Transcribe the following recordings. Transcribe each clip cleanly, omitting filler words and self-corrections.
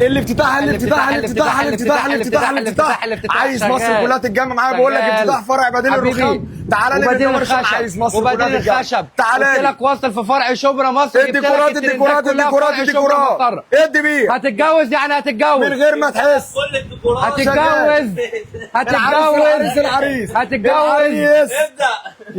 الافتتاح. عايز مصر كلها تتجمع معايا. بقول لك افتتاح فرع بديل الرخام. تعالى لي بديل الخشب. عايز مصر كلها تتجمع. تعالى قلت لك واصل في فرع شبرا مصر. الديكورات ادي بيها. هتتجوز يعني هتتجوز من غير ما تحس. هتتجوز العريس ابدا.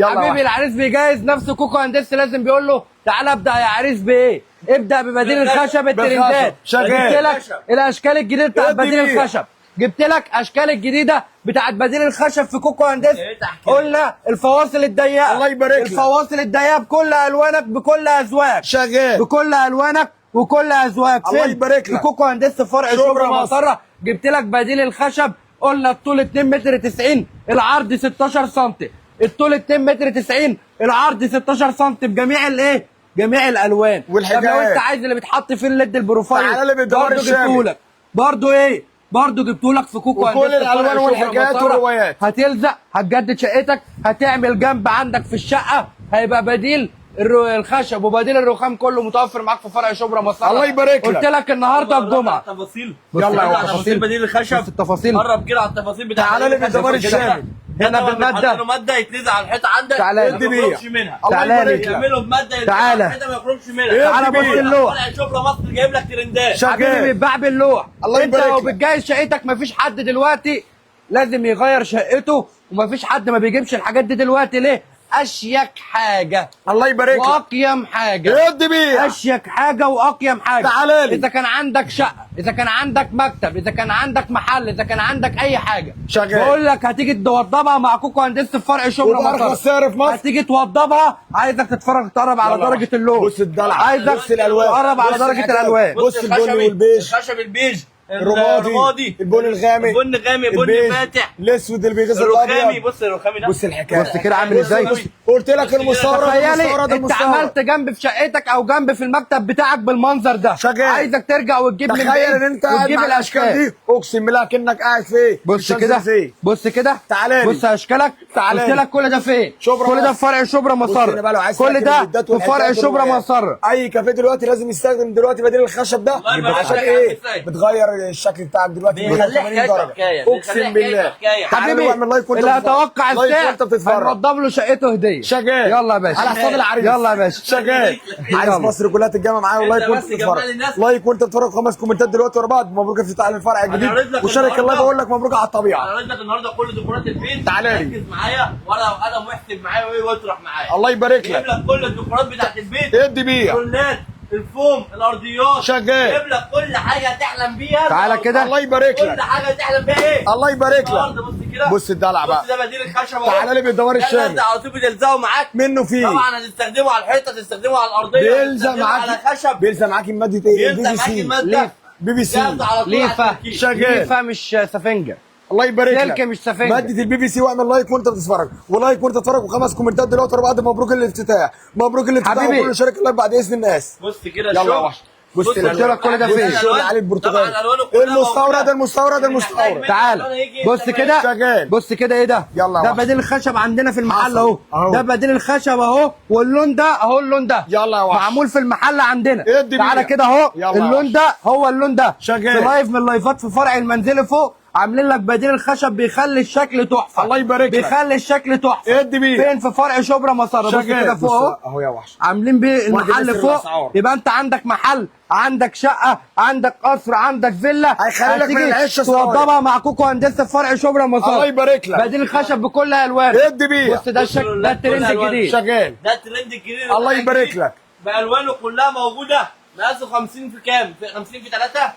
حبيبي العريس بيجهز نفسه. كوكو هندسي لازم بيقول له تعالى ابدا يا عريس بايه؟ ابدا ببديل الخشب الترندات. جبت لك الاشكال الجديده بتاعت بديل الخشب. جبت لك اشكال الجديده بتاعت بديل الخشب في كوكو هندسي. قلنا الفواصل الضيقه. الله يبارك لك. الفواصل الضيقه بكل الوانك بكل اذواقك. شغال بكل الوانك وكل اذواقك. الله يبارك لك. في كوكو هندسي فرع شبرا مصر. جبت لك بديل الخشب. قلنا الطول 2 متر 90، العرض 16 سم. الطول 2 متر 90، العرض 16 سم بجميع الايه؟ جميع الالوان. والحكايات. طب لو انت عايز اللي بيتحط فيه الليد البروفايل تعالى لي بالدوار الشامل. برضه ايه؟ برضه جبتهولك في كوكو وكل الالوان والحكايات والروايات. هتلزق، هتجدد شقتك، هتعمل جنب عندك في الشقه، هيبقى بديل الخشب وبديل الرخام كله متوفر معاك في فرع شبرا مصر. الله يبارك لك. قلت لك النهارده الجمعه. التفاصيل. يلا على تفاصيل بديل الخشب. التفاصيل. قرب كده على التفاصيل بتاعت تعالى لي بالدمار الشامل. هنا بالماده. له ماده يتلزق على الحيطه عندك. تعالى ادي ما يخرجش منها. تعالى يعملوا بماده يتلزق على الحيطه ما يخرجش منها. تعالى بص اللوح. فرع شبرا مصر جايب لك ترندات. حبيبي بيتباع باللوح. الله انت يبارك لو لك. بتجهز شقتك مفيش حد دلوقتي لازم يغير شقته، ومفيش حد ما بيجيبش الحاجات دي دلوقتي. ليه؟ اشيك حاجه. الله يبارك لك. واقيم حاجه. ادي بيها. اشيك حاجه واقيم حاجه. تعالى لي. اذا كان عندك شقه، اذا كان عندك مكتب، اذا كان عندك محل، اذا كان عندك اي حاجه، شغال. بقول لك هتيجي توضبها مع كوكو هندسي في فرع شبرا مصر. وبأرخص سعر في مصر. هتيجي توضبها. عايزك تقرب على درجه اللون. بص الدلع. عايزك بص الالوان. تقرب على درجه الالوان. بص البني والبيج. الخشب البيج. الرمادي. البني الغامق. البني غامق. بني فاتح. الاسود اللي بيغيظ الرخامي. الابيض. بص الرخامي ده. بص الحكايه. بص كده عامل ازاي. قلت لك المستورد. تخيلي انت عملت جنب في شقتك او جنب في المكتب بتاعك بالمنظر ده. شغال. عايزك ترجع وتجيب من تخيل ان انت قاعد وتجيب مع الاشكال دي. اقسم بالله كانك قاعد فين. بص كده. بص كده. تعالى لي. بص اشكالك. تعالى قلت لي. لك كل ده فين؟ شبرا كل ده مصر. في فرع شبرا مصر. كل كل ده في فرع شبرا مصر. اي كافيه دلوقتي لازم يستخدم دلوقتي بديل الخشب ده. عشان ايه؟ بتغير الشكل بتاعك دلوقتي 180 درجه. اقسم بالله. حبيبي اللي هتوقع السعر هنوضب له شقته هديه. شغال. يلا يا باشا. على حساب العريس. يلا يا باشا. شغال. عايز مصر كلها تتجمع معايا. والله كنت بتتفرج. لايك وانت بتتفرج 5 كومنتات دلوقتي ورا بعض. مبروك افتتاح الفرع الجديد. وشارك الله بقول لك مبروك على الطبيعه. انا قلت لك النهارده كل ديكورات البيت. تعالى لي. ركز معايا ورقه وقلم واحسب معايا واطرح معايا. الله يبارك لك. جايب لك كل الديكورات بتاعت البيت. ادي بيها. كلات الفوم الارضيات. شغال. جايب لك كل حاجه تحلم بيها. تعالى كده. الله يبارك لك. كل حاجه تحلم بيها ايه؟ الله يبارك لك. بص كده. بص الدلع بقى. بص ده بديل الخشب اهو. تعالى لي بالدوار الشامل. ده على طول بتلزقه معاك منه فيه. طبعا هتستخدمه على الحيطه، تستخدمه على الارضيه، بيلزق تستخدمه على معاك. خشب. بيلزق معاك ماده ايه؟ بيلزق معاك الماده. بي بي سي. ليفه. شغال. ليفه مش سفنجه. الله يبارك لك. سلك مش سفنجه. ماده البي بي سي. واعمل لايك وانت بتتفرج. ولايك وانت بتتفرج و5 كومنتات دلوقتي ورا بعض. مبروك الافتتاح. مبروك الافتتاح. حبيبي. وكله شارك اللايك بعد اذن الناس. بص كده يلا يا الشغل. وحش. بص قلت لك كل ده فين؟ الشغل علي البرتغالي. طبعاً ألوانه كلها المستورد موجودة. تعالى بص كده. شغال. بص كده ايه ده؟ يلا ده وحش. بديل الخشب عندنا في المحل أهو. ده بديل الخشب اهو. واللون ده اهو. اللون ده يلا يا وحش. معمول في المحل عندنا. ادي تعالى بيها. كده اهو. يلا يا اللون وحش. ده هو اللون ده. شغال. في لايف من اللايفات في فرع المنزلي فوق عاملين لك بديل الخشب بيخلي الشكل تحفه. الله يبارك لك. بيخلي الشكل تحفه. ادي بيها. فين؟ في فرع شبرا مصر. بص كده فوق اهو. اهو يا وحش. عاملين بيه المحل نسر فوق. الأسعار. يبقى انت عندك محل، عندك شقه، عندك قصر، عندك فيلا. هيخلي لك من العشه توضبها مع كوكو هندسه في فرع شبرا مصر. الله يبارك لك. بديل الخشب بكل الوان. ادي بيها. بص ده الشكل ده الترند الجديد. شغال. ده الترند الجديد. الله يبارك لك. بالوانه كلها موجوده. مقاسه 50 في كام؟ في 50 في 3.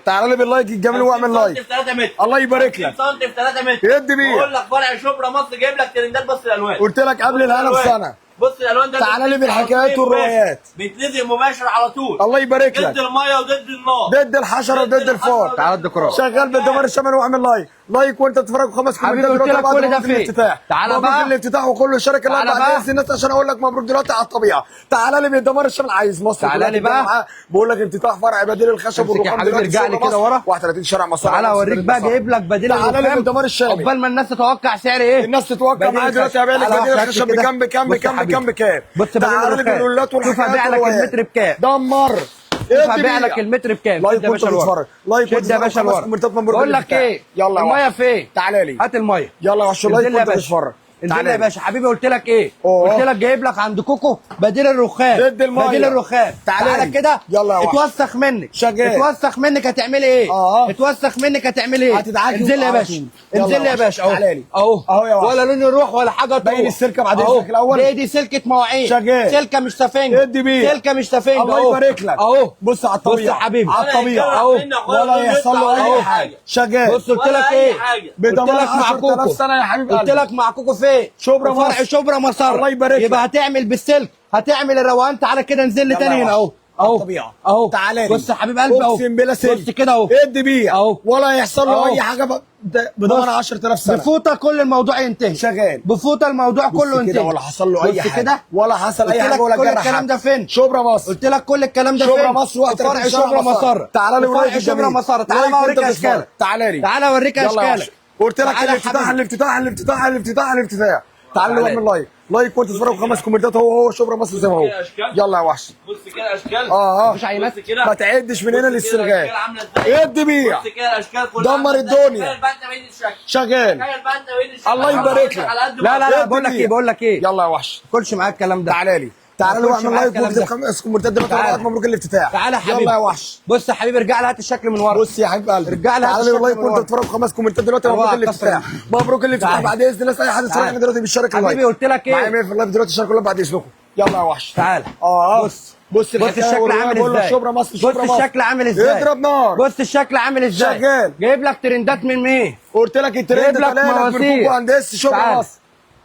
تعالى لي باللايك الجميل واعمل لايك. 3 متر. الله يبارك لك. 50 سم في 3 متر. ادي بيها. بقول لك فرع شبرا مصر جايب لك ترندات. بص الالوان. قلت لك قبل الهنا بسنه. بص الالوان ده. تعالى لي بالحكايات والروايات. بيتلزق مباشر على طول. الله يبارك لك. ضد الميه وضد النار. ضد الحشره وضد الفار. تعالى الديكورات. شغال بالدمار الشمال واعمل لايك. لايك وانت تتفرج 5 حبيبي كومنتات قلت لك دلوقتي كل ده بعد فين؟ الافتتاح. تعالى مبروك بقى. الافتتاح وكله شارك اللايك تعالى بعد بقى. اذن الناس عشان اقول لك مبروك دلوقتي على الطبيعه. تعالى لي بالدمار الشمال. عايز مصر تعالى كلها لي تتجمع بقى. معاه. بقول لك افتتاح فرع بديل الخشب امسك يا والرخام حبيبي. دلوقتي ارجع لي كده ورا. 31 شارع مصر. تعالى اوريك بقى جايب لك بديل تعالى لي بالدمار الشامل. عقبال ما الناس تتوقع سعر ايه. الناس تتوقع معايا دلوقتي. هبيع لك بديل الخشب بكام بكام بكام بكام بكام. بص تعالى لي بالرولات شوف هبيع لك المتر بكام. دمر. هبيع لك المتر بكام؟ لايك وانت بتتفرج، لايك وانت يا باشا لورا. بقول لك ايه، يلا الميه فين؟ تعالى لي، هات الميه. يلا يا وحش، لايك وانت بتتفرج. انزل يا باشا حبيبي. قلت لك ايه؟ قلت لك جايب لك عند كوكو بديل الرخام، ضد الميه، بديل الرخام. تعالى كده. يلا يا وحش، اتوسخ منك، شغال. اتوسخ منك هتعملي ايه؟ اتوسخ منك هتعملي ايه؟ هتدعكي. انزل يا باشا، انزل يا باشا. اهو اهو يا وحش، ولا لون يروح ولا حاجه تروح. باين السلكه بعد اذنك الاول. دي سلكه مواعين، شغال. سلكه مش سفنجه، ادي بيه، سلكه مش سفنجه. الله يبارك لك. اهو بص على الطبيعه، بص يا حبيبي على الطبيعه اهو، ولا يحصل له اي حاجه. شغال. بص قلت لك ايه؟ قلت لك مع كوكو سنه يا حبيبي، قلت لك مع كوكو فين؟ شبرا مصر، فرع شبرا مصر. الله يبارك لك. يبقى هتعمل بالسلك، هتعمل الروقان. تعالى كده انزل لي تاني هنا اهو الطبيعه اهو. تعالى لي، بص يا حبيب قلبي اهو، اقسم بالله سلك. بص كده اهو، ادي بيه اهو، ولا يحصل له اي حاجه بضمان 10000 سنه. بفوطه كل الموضوع ينتهي. شغال. بفوطه الموضوع كله ينتهي. ولا حصل له اي حاجه كده ولا حصل اي حاجه ولا كل جرح. الكلام ده فين؟ شبرا مصر. قلت لك كل الكلام ده فين؟ شبرا مصر وقت فرع شبرا مصر. تعالى لي فرع شبرا مصر. تعالى اوريك اشكالك. تعالى لي، تعالى اوريك اشكالك. قلت لك الافتتاح. تعالى لي واعمل لايك وانت تتفرج 5 كومنتات. هو شبرا مصر زي ما هو. يلا يا وحش. بص كده اشكال. مفيش عينات كده، ما تعدش من هنا للسرجال. ادي بيع. بص كده الاشكال كلها دمر الدنيا. شغال. الله يبارك لك. لا بقول لك ايه يلا يا وحش، كلش معاك الكلام ده. تعالى لي واعمل لايك واكتب 5 كومنتات دلوقتي. مبروك الافتتاح. تعالى يا حبيبي. يلا يا وحش. بص يا حبيبي ارجع لي هات الشكل من ورا. بص يا حبيب قلبي، ارجع لي هات تعالى الشكل لايك من وانت ورا. بتتفرج 5 كومنتات دلوقتي. مبروك الافتتاح، مبروك الافتتاح. بعد اذن الله اي حد يتفرج دلوقتي بالشارك اللايك. حبيبي قلت لك ايه؟ معايا 100 في اللايف دلوقتي الشارك كله بعد اذنكم. يلا يا وحش تعالى. بص الشكل عامل ازاي. شبرا مصر، بص الشكل عامل ازاي. اضرب نار. بص الشكل عامل ازاي. شغال. جايب لك ترندات من مين؟ قلت لك الترند جايب لك مواسير. هندسه شبرا مصر.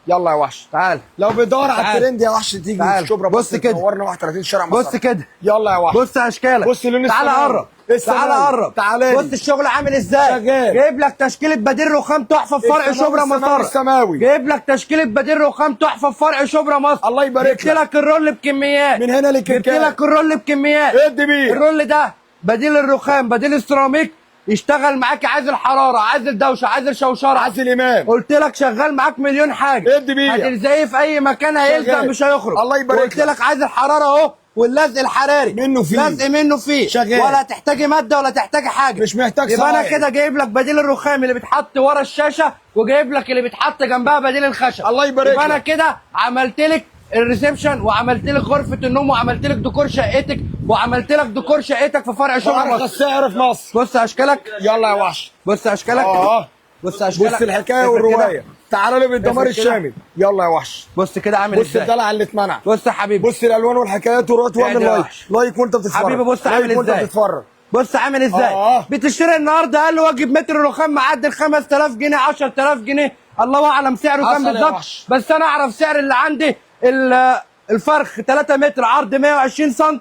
يلا يا وحش تعال. لو بتدور على الترند يا وحش تيجي في شبرا مصر. بص كده، نورنا 31 شارع مصر. بص كده. يلا يا وحش، بص اشكالك. بص لون تعالى قرب، تعالى قرب. تعالى بص الشغل عامل ازاي. شغال. جايب لك تشكيله بديل رخام تحفه في فرع شبرا مصر. السماوي. جايب لك تشكيله بديل رخام تحفه في فرع شبرا مصر. الله يبارك لك. جبت لك الرول بكميات من هنا لكركان. جبت لك الرول بكميات. ادي بيه. الرول ده بديل الرخام، بديل السيراميك، يشتغل معاك. عايز الحراره، عايز الدوشه، عايز الشوشره، عايز الامام. قلت لك شغال معاك مليون حاجه. ادي بيه. هتلزقيه في اي مكان هيلزق مش هيخرج. الله يبارك قلت لك عايز الحراره اهو، واللزق الحراري منه فيه، لزق منه فيه. شغال. ولا تحتاجي ماده ولا تحتاجي حاجه، مش محتاج. يبقى انا كده جايب لك بديل الرخام اللي بيتحط ورا الشاشه، وجايب لك اللي بيتحط جنبها بديل الخشب. الله يبارك لك. يبقى انا كده عملت لك الريسبشن، وعملت لك غرفه النوم، وعملت لك ديكور شقتك، وعملت لك ديكور شقتك في فرع شبرا مصر. السعر في مصر. بص اشكالك. يلا يا وحش، بص اشكالك. بص اشكالك. بص الحكايه والروايه. تعالى لي بالدمار الشامل. يلا يا وحش، بص كده عامل ازاي. بص الدلع اللي اتمنع. بص يا حبيبي، بص الالوان والحكايات والروايات. واعمل لايك وانت بتتفرج. حبيبي بص عامل ازاي. وانت بتتفرج. بص عامل ازاي. بتشتري النهارده اقل واجب متر رخام معدل 5000 جنيه 10000 جنيه، الله اعلم سعره كام بالظبط، بس انا اعرف سعر اللي عندي. الفرخ 3 متر عرض 120 سم،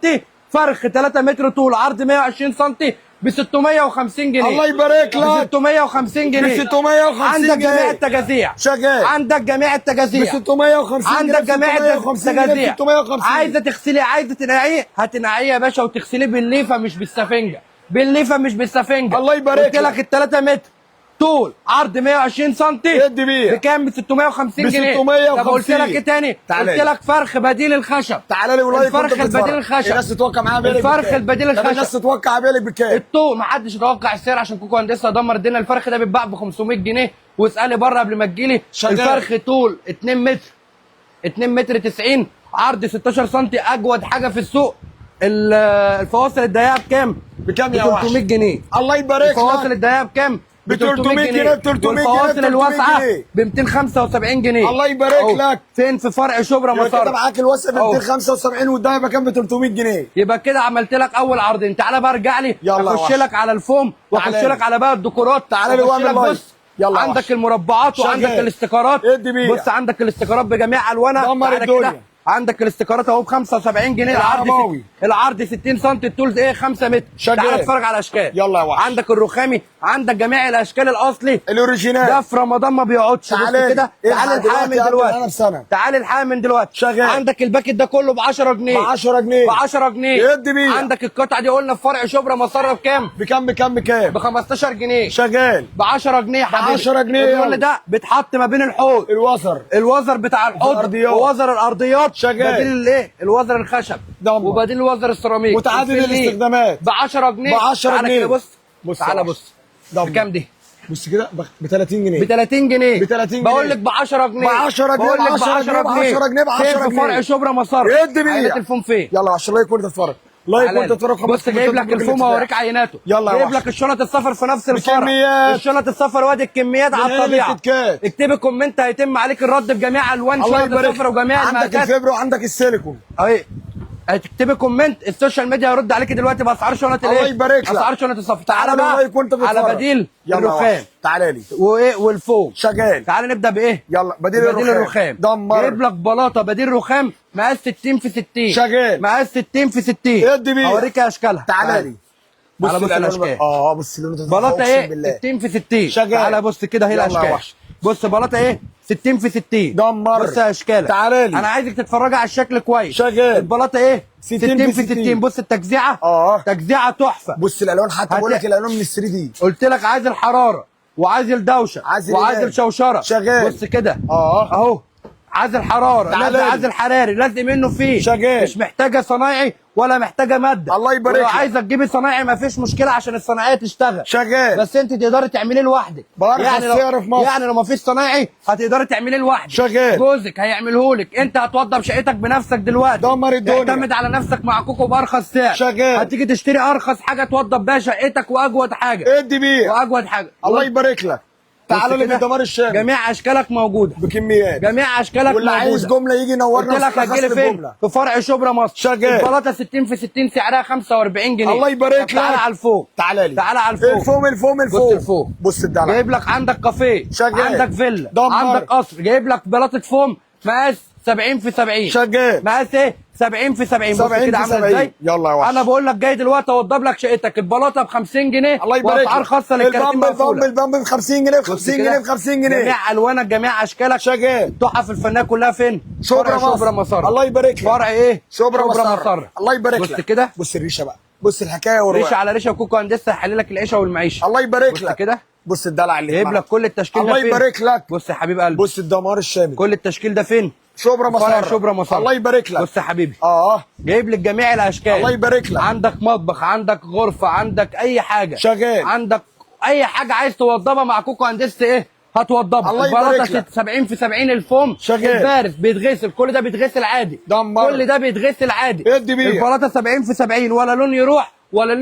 فرخ 3 متر طول عرض 120 سم ب 650 جنيه. الله يبارك لك. ب 650 جنيه. ب 650 عندك جنيه. جميع التجازيع. شغال. عندك جميع التجازيع. ب 650 عندك جميع التجازيع. 650. عايزه تغسليه، عايزه تنقعيه، هتنقعيه يا باشا وتغسليه بالليفه مش بالسفنجه. بالليفه مش بالسفنجه. الله يبارك لك. قلت لك ال 3 متر طول عرض 120 سم ادي بيه بكام؟ ب 650 جنيه. 650. طب قلت لك ايه تاني؟ قلت لك فرخ بديل الخشب. تعالى لي ولايك. الفرخ البديل الخشب. الناس تتوقع معايا بالك. الفرخ البديل الخشب. الناس تتوقع بالك بكام؟ الطول ما حدش يتوقع السعر عشان كوكو هندسه دمر الدنيا. الفرخ ده بيتباع ب 500 جنيه، واسالي بره قبل ما تجيلي. الفرخ طول 2 متر 2 متر 90 عرض 16 سم. اجود حاجه في السوق. الفواصل الضيقه بكام؟ بكام يا 300 جنيه. الله يبارك لك. الفواصل الضيقه بكام؟ ب 300 جنيه. ب 300 جنيه. والفواصل الواسعه ب 275 جنيه. الله يبارك لك. فين؟ في فرع شبرا مصر. يبقى كده معاك الواسع ب 275 والده يبقى كام؟ ب 300 جنيه. يبقى كده عملت لك اول عرضين. تعالى بقى ارجع لي اخش لك على الفوم واخش لك على بقى الديكورات. تعالى لي واعمل لايك. يلا عندك المربعات وعندك الاستيكرات. بص عندك الاستيكرات بجميع الوانها. دمر الدنيا. عندك الاستيكرات اهو ب 75 جنيه. العرض 60 سم، الطول ايه 5 متر. تعالى اتفرج على الاشكال. يلا يا وحش. عندك الرخامي، عندك جميع الاشكال الاصلي الاوريجينال. ده في رمضان ما بيقعدش. بص كده. تعالى الحقها من دلوقتي. تعالى الحقها من دلوقتي. شغال. عندك الباكت ده كله ب 10 جنيه. ب 10 جنيه. ب 10 جنيه. ادي بيه. عندك القطعه دي قلنا في فرع شبرا مصر بكام؟ بكام؟ ب 15 جنيه. شغال. ب 10 جنيه يا حبيبي. 10 جنيه. الرول ده بيتحط ما بين الحوض. الوزر بتاع الحوض الارضيات ووزر الارضيات البلاط شغال. بديل الايه الوزر الخشب دمر. وبديل الوزر السيراميك متعدد والفلين الاستخدامات ب 10 جنيه. ب 10 تعالى جنيه. كده بص بص تعالى يا بص دمر. بكام دي؟ بص كده ب 30 جنيه. ب 30 جنيه. ب 30 بقول جنيه. لك ب 10 جنيه. ب 10 جنيه. بقول لك ب 10 جنيه. ب 10 فين في فرع شبرا مسار؟ ادي بيع. عينات الفوم فين؟ يلا عشان لايك وانت تتفرج. لايك تعالى وانت لي. تتفرج. بص جايب لك الفوم اوريك عيناته. يلا يا جايب وحش. لك الشنط السفر في نفس الفرع. بكميات. الشنط السفر وادي الكميات على الطبيعه. اكتبي كومنت هيتم عليك الرد بجميع الوان الله شنط يبارك. السفر وجميع عندك المقاسات. الفبر وعندك السيليكون. اهي هتكتبي كومنت السوشيال ميديا هيرد عليك دلوقتي باسعار شنط الله يبارك لك. اسعار شنط السفر. تعالى تعالى بقى لايك وانت على بتتفرج. بديل يلا يا الرخام وحش. تعالى لي. وايه والفوم شغال. تعالى نبدا بايه؟ يلا بديل الرخام. دمر. جايب لك بلاطه بديل رخام مقاس 60 في 60. شغال. مقاس 60 في 60. ادي بيع. اوريك اشكالها. تعالى لي. تعالى بص الاشكال. بص اللون بلاطه ايه 60 في 60. شغال. تعالى بص كده اهي يلا يا الاشكال. وحش. بص بلاطه ايه 60 في 60. دمر. بص اشكالها. تعالى لي. انا عايزك تتفرجي على الشكل كويس. شغال. البلاطه ايه 60 في 60. بص التجزيعه تجزيعه تحفه. بص الالوان حتى بقول لك الالوان من ال 3 دي. قلت لك عايز الحراره وعايز الدوشه وعايز الشوشره. شغال. بص كده اهو عايز الحراره عايز الحراري لازق منه فيه. شغال. مش محتاجه صنايعي ولا محتاجه ماده. الله يبارك ولو لك. عايزه تجيبي صنايعي ما فيش مشكله عشان الصناعيه تشتغل. شغال. بس انت تقدري تعمليه لوحدك. بارخص سعر في مصر. يعني لو ما فيش صنايعي هتقدري تعمليه لوحدك. شغال. جوزك هيعمله لك. انت هتوضب شقتك بنفسك دلوقتي. دمر الدنيا. اعتمد على نفسك مع كوكو بارخص سعر. شغال. هتيجي تشتري ارخص حاجه توضب بيها شقتك واجود حاجه. ادي بيع. واجود حاجه. الله يبارك لك. تعالوا لي بالدمار الشامل. جميع اشكالك موجوده بكميات. جميع اشكالك واللي موجوده. عايز جمله يجي ينورنا. قلت لك هتجيلي فين؟ في فرع شبرا مصر. شغال. البلاطه 60 في 60 سعرها 45 جنيه. الله يبارك لك. تعالى على الفوق. تعالى لي. تعالى على الفوق. الفوم بص الفوق. بص الدلع. جايب لك عندك كافيه. شغال. عندك فيلا. دمر. عندك قصر. جايب لك بلاطه فوم مقاس 70 في 70. شغال. مقاس ايه 70 في 70. بص 70 كده في عامله 70. ازاي. يلا يا وحش. انا بقول لك جاي دلوقتي اوضب لك شقتك. البلاطه ب 50 جنيه. الله يبارك لك. واسعار خاصه للكراتين مقفوله. البامب ب 50 جنيه ب 50 جنيه ب 50 جنيه. جميع الوانك جميع اشكالك. شغال. تحف الفنيه كلها فين؟ شبرا مصر. الله يبارك لك. فرع ايه؟ شبرا مصر. الله يبارك لك. بص كده. بص الريشه بقى. بص الحكايه والروايه. ريشه على ريشه وكوكو هندسه هيحل لك العيشه والمعيشه. الله يبارك بص لك. كده. بص الدلع اللي جايب لك كل التشكيل ده الله فين؟ يبارك لك. بص يا حبيب قلبي. بص الدمار الشامل. كل التشكيل ده فين؟ شبرا مصر. شبرا مصر. الله يبارك لك. بص يا حبيبي. جايب لك جميع الاشكال. الله يبارك لك. عندك مطبخ، عندك غرفه، عندك اي حاجه. شغال. عندك اي حاجه عايز توضبها مع كوكو هندسه ايه؟ هتوضبها. الله يبارك لك. 70 في 70 الفوم. شغال. البارد بيتغسل. كل ده بيتغسل عادي. دمر. كل ده بيتغسل عادي. ادي بيع. البلاطه 70 في 70 ولا لون يروح ولا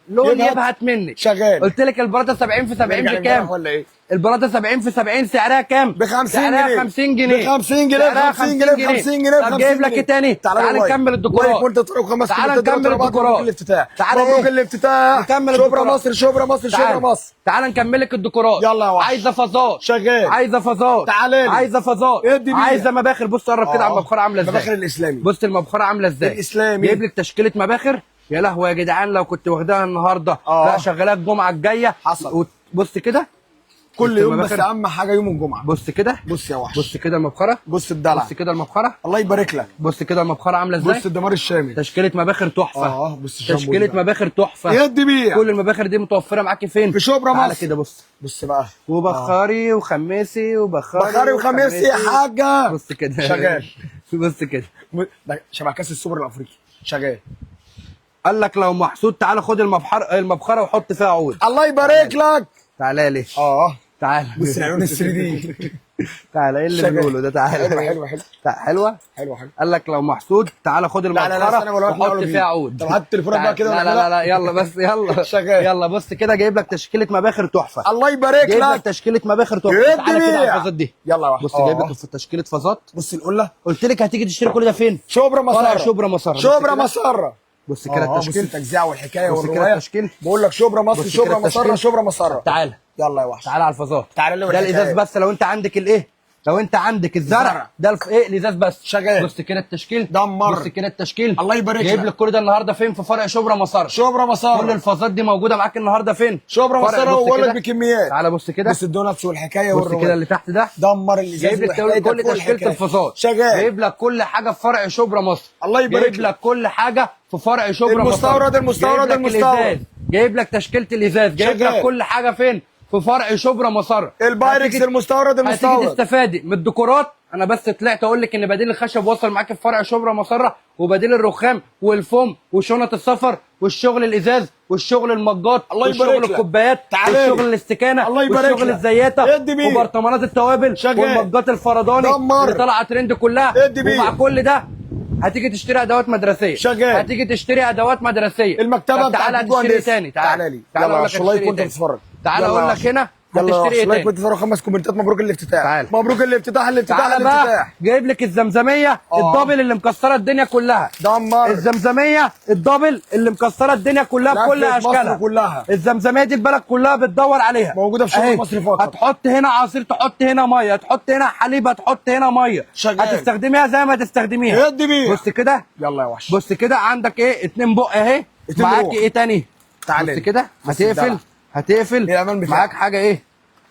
لون يبهت منك. شغال. قلت لك البلاطه 70 في 70 بكام؟ ولا ايه؟ البلاطه 70 في 70 سعرها كام؟ ب 50 سعرها جنيه. 50 جنيه. ب 50 جنيه. ب 50 جنيه. ب 50 جنيه. طب جايب لك ايه تاني؟ تعال نكمل الديكورات. تعال نكمل الديكورات. الافتتاح. تعال مبروك الافتتاح. نكمل شبرا مصر. شبرا مصر. شبرا مصر. تعال نكمل لك الديكورات. يلا يا وحش. عايزه فازات. شغال. عايزه فازات. تعالى لي. عايزه فازات. ادي بيع. عايزه مباخر. بص قرب كده على المبخره عامله ازاي. المباخر الاسلامي. بص المبخره عامله ازاي. الاسلامي. جايب لك تشكيله مباخر. يا لهوي يا جدعان لو كنت واخداها النهارده. لا شغالاك الجمعه الجايه. حصل. بص كده. كل يوم بس اهم حاجه يوم الجمعه. بص كده. بص يا وحش. بص كده المبخره. بص الدلع. بص كده المبخره. الله يبارك لك. بص كده المبخره عامله ازاي. بص الدمار الشامل. تشكيله مباخر تحفه. بص تشكيله مباخر تحفه. يدي بيع. كل المباخر دي متوفره معاكي فين؟ في شبرا مصر. تعالى كده بص. بص بقى. وبخاري وخماسي بخاري وخماسي يا حاجه. بص كده. شغال. بص كده. ده شبه كاس السوبر الافريقي. شغال. قال لك لو محسود تعالى خد المبخره وحط فيها عود. الله يبارك لك. تعالى لي. تعالى. بص العيون ال 3 دي. تعالى ايه اللي بنقوله ده. تعالى. حلوه. حلوه. حلوه. قال لك لو محسود تعالى خد المبخره وحط فيها عود. طب هات تليفونك بقى كده. لا يلا بس يلا. شغال. يلا بص كده جايب لك تشكيله مباخر تحفه. الله يبارك لك. جايب لك تشكيله مباخر تحفه. تعالى كده على الفازات دي. يلا يا واحد. بص جايب لك في تشكيله فازات. بص القله. قلت لك هتيجي تشتري كل ده فين؟ شبرا مصر. شبرا مصر. شبرا مصر. بص كده التشكيل. بص التجزيع والحكايه والروايه. بقول لك شبرا مصر. شبرا مصر. شبرا مصر. تعالى. يلا يا وحش. تعالى على الفازات. تعالى ده الازاز بس. لو انت عندك الايه؟ لو انت عندك الزرع ده ايه الازاز بس. شغال. بص كده التشكيل. دمر. بص كده التشكيل. الله يبارك لك. جايب لك كل ده النهارده فين؟ في فرع شبرا مصر. شبرا مصر. كل الفازات دي موجوده معاك النهارده فين؟ شبرا مصر. وبقول لك بكميات. تعالى بص كده. بص الدوناتس والحكايه والروايه. بص كده اللي تحت ده. دمر الازاز. جايب لك كل تشكيله الفازات. شغال. جايب لك كل حاجه في فرع شبرا مصر. الله يبارك لك. جايب لك كل حاجه في فرع شبرا مصر. المستورد. جايب لك تشكيله الازاز. جايب لك كل حاجه فين؟ في فرع شبرا مصر. البايركس المستورد. هتيجي تستفادي من الديكورات. انا بس طلعت اقول لك ان بديل الخشب وصل معاك في فرع شبرا مسره، وبديل الرخام والفوم وشنط السفر والشغل الازاز والشغل المجات والشغل الكوبايات والشغل الاستكانه والشغل الزياته وبرطمانات التوابل والمجات الفرداني اللي طالعه ترند كلها. ومع كل ده هتيجي تشتري ادوات مدرسيه، هتيجي تشتري ادوات مدرسيه. المكتبه تعالى تشتري تاني. تعالى لي تعالى اقول لك والله كنت بتتفرج. تعالى اقول لك هنا هتشتري ايه تاني. كنت بتتفرج 5 كومنتات. مبروك الافتتاح. مبروك الافتتاح. تعالى بقى جايب لك الزمزميه الدبل اللي مكسره الدنيا كلها. دمر الزمزميه الدبل اللي مكسره الدنيا كلها بكل اشكالها كلها. الزمزميه دي البلد كلها بتدور عليها، موجوده في شغل مصر فقط. هتحط هنا عصير، تحط هنا ميه، هتحط هنا حليب، هتحط هنا ميه، هتستخدميها زي ما تستخدميها. بص كده، يلا يا وحش. بص كده عندك ايه 2 بق اهي. معاكي ايه تاني؟ تعالى بص كده هتقفل معاك حاجه ايه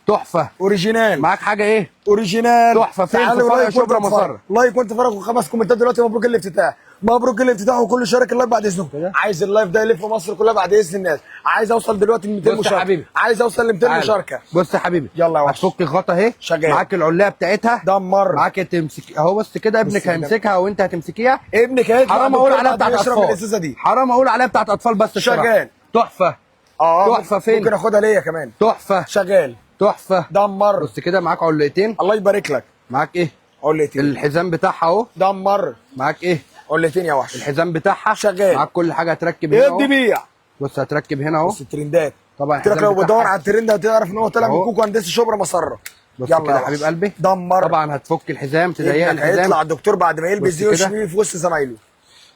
تحفه اوريجينال. معاك حاجه ايه اوريجينال تحفه. فين في فرع شبرا مسره. لايك وانت فرق 5 كومنتات دلوقتي. مبروك الافتتاح. مبروك الافتتاح. وكل شارك اللايف بعد اذنكم. عايز اللايف ده يلف مصر كلها بعد اذن الناس. عايز اوصل دلوقتي ل 200 مشاركه. حبيبي. عايز اوصل ل 200 مشاركه. بص يا حبيبي، يلا يا وحش. هتفك الغطا اهي، معاك العليه بتاعتها. دمر. معاك تمسك اهو. بص كده ابنك هيمسكها وانت هتمسكيها. ابنك هيطلع. حرام اقول عليها بتاعت اطفال. حرام اقول عليها بتاعت اطفال بس. شغال. تحفه. تحفه. فين ممكن اخدها ليا كمان. تحفه. شغال. تحفه. دمر. بص كده معاك علقتين. الله يبارك لك. معاك ايه علقتين. الحزام بتاعها اهو. دمر. معاك ايه علقتين يا وحش. الحزام بتاعها شغال. معاك كل حاجه هتركب هنا اهو. ادي بيع. بص هتركب هنا اهو. بص الترندات طبعا. قلت لك لو بدور على الترند هتعرف ان هو طالع من كوكو هندسه شبرا مسره. بص كده يا حبيب قلبي. دمر. طبعا هتفك الحزام، تضيق الحزام. هيطلع الدكتور بعد ما يلبس دي ويشوي في وسط زمايله.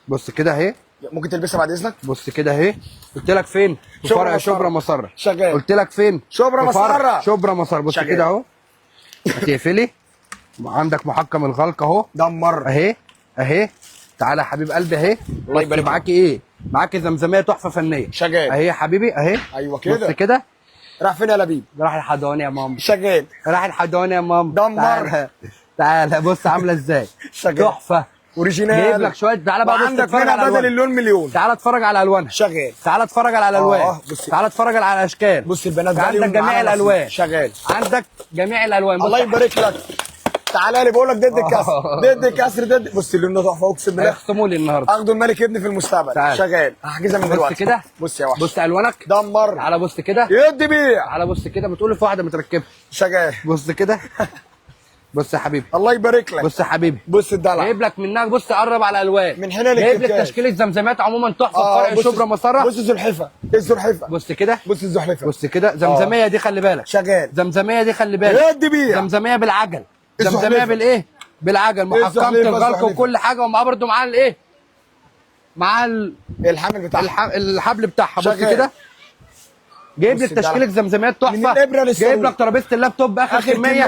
بص كده اهي. ممكن تلبسها بعد اذنك. بص كده اهي. قلت لك فين في فرع شبرا مسره. شغال. قلت لك فين شبرا مسره. شبرا مسره. بص كده اهو. هتقفلي عندك محكم الغلق اهو. دمر. اهي. تعالى يا حبيب قلبي اهي. الله يبارك. معاكي ايه؟ معاكي زمزميه تحفه فنيه. شغال. اهي يا حبيبي اهي. ايوه كده. بص كده. راح فين يا لبيب؟ راح الحضانه يا ماما. شغال. راح الحضانه يا ماما. دمر. تعالى بص عامله ازاي. شغال. تحفه. اوريجينال. جايب لك شويه. تعالى بقى بص اتفرج على بدل اللون مليون. تعالى اتفرج على الوانها. شغال. تعالى اتفرج على الالوان. تعالى اتفرج على الاشكال. بص البنات عندك جميع الالوان. شغال. عندك جميع الالوان. الله يبارك لك. تعالى لي بقول لك ضد الكسر. ضد الكسر. ضد. بص اللون ده تحفه اقسم بالله. هيخصموا لي النهارده. اخده الملك ابني في المستقبل. شغال. هحجزها من دلوقتي. بص كده. بص يا وحش. بص الوانك. دمر. تعالى بص كده. يدي بيع. تعالى بص كده. بتقول في واحده متركبه. شغال. بص كده. بص يا حبيبي. الله يبارك لك. بص يا حبيبي. بص الدلع. جايب لك منها. بص قرب على الالوان. من هنا جايب لك تشكيله زمزمات عموما تحفه في فرع شبرا مسره. بص الزلحفه. الزلحفه. بص كده. بص الزلحفه. بص كده. زمزميه دي خلي بالك. شغال. زمزميه دي خلي بالك. يدي بيع. زمزميه بالعجل. زمزميه بالايه؟ بالعجل. محكمه الغلق وكل حاجه. ومعاه برده معاه الايه؟ معاه الحمل بتاعها. الحبل بتاعها. بص كده. جايب لك تشكيله زمزميات تحفه. جايب لك ترابيزه اللابتوب اخر كميه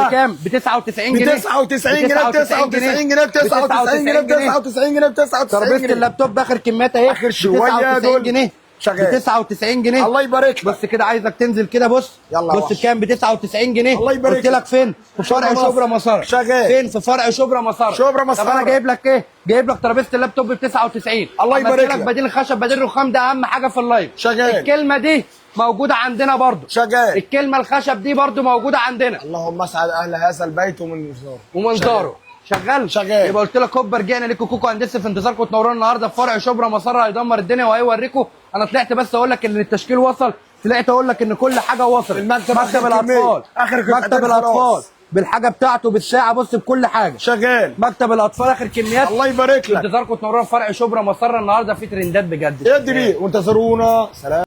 بكام؟ ب 99 جنيه. ب 99 جنيه. ب 99 جنيه. ب 99 جنيه. ب 99 جنيه. ب 99 ترابيزه اللابتوب اخر كميات اهي. اخر شويه دول. 99 جنيه. شغال. ب 99 جنيه. الله يبارك لك. بص كده عايزك تنزل كده. بص يلا بص بكام؟ ب 99 جنيه. الله يبارك قلت لك فين؟ في فرع شبرا مسار. شغال. فين؟ في فرع شبرا مسار. شبرا مسار. طب انا جايب لك ايه؟ جايب لك ترابيزه اللابتوب ب 99. الله يبارك لك. بديل الخشب بديل الرخام ده اهم حاجه في اللايف. شغال. الكلمه دي موجوده عندنا برضو. شغال. الكلمه الخشب دي برضو موجوده عندنا. اللهم اسعد اهل هذا البيت ومنظاره. شغال. يبقى قلت لك هوبا رجعنا لكم كوكو هندسه في انتظاركم. تنورونا النهارده في فرع شبرا مسره. هيدمر الدنيا وهيوريكم. انا طلعت بس اقول لك ان التشكيل وصل. طلعت اقول لك ان كل حاجه وصلت. المكتب مكتب الاطفال. مكتب الاطفال بالحاجه بتاعته بالساعه. بص بكل حاجه. شغال. مكتب الاطفال اخر كميات. الله يبارك لك. انتظاركم. تنورونا في فرع شبرا مسره. النهارده في ترندات بجد. ادي بيه وانتظرونا. سلام.